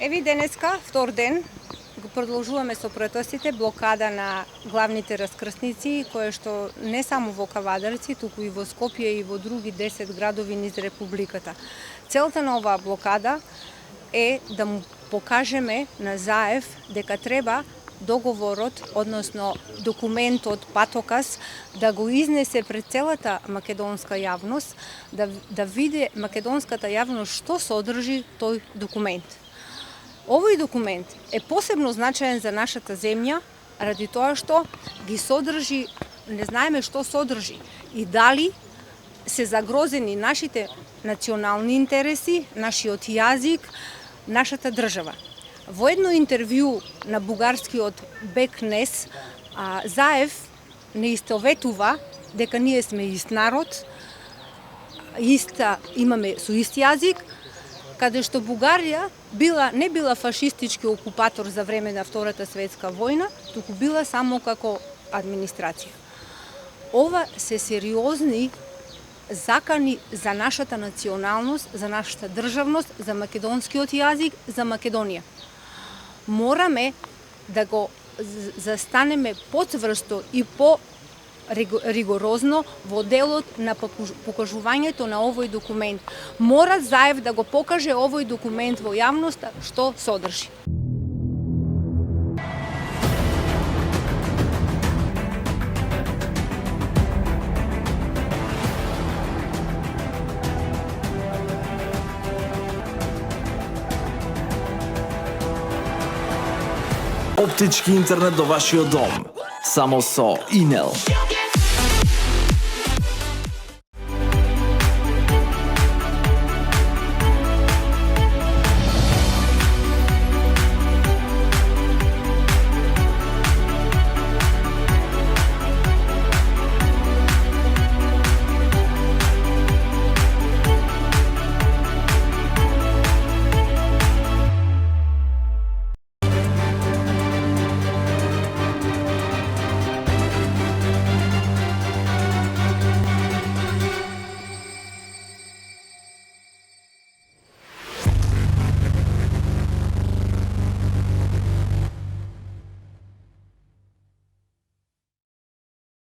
Еви денеска, втор ден, го продолжуваме со протестите, блокада на главните раскрсници, кое што не само во Кавадарци, туку и во Скопје и во други 10 градови низ Републиката. Целта на оваа блокада е да му покажеме на Заев дека треба договорот, односно документот, патоказ, да го изнесе пред целата македонска јавност, да види македонската јавност што содржи тој документ. Овој документ е посебно значаен за нашата земја, ради тоа што ги содржи, не знаеме што содржи и дали се загрозени нашите национални интереси, нашиот јазик, нашата држава. Во едно интервју на бугарскиот Бекнес, Заев не истоветува дека ние сме ист народ, имаме со ист јазик, каде што Бугарија не била фашистички окупатор за време на Втората светска војна, туку била само како администрација. Ова се сериозни закани за нашата националност, за нашата државност, за македонскиот јазик, за Македонија. Мораме да го застанеме потврсто и ригорозно во делот на покажувањето на овој документ. Мора Заев да го покаже овој документ во јавноста што содржи. Оптички интернет до вашиот дом. Само со Инел.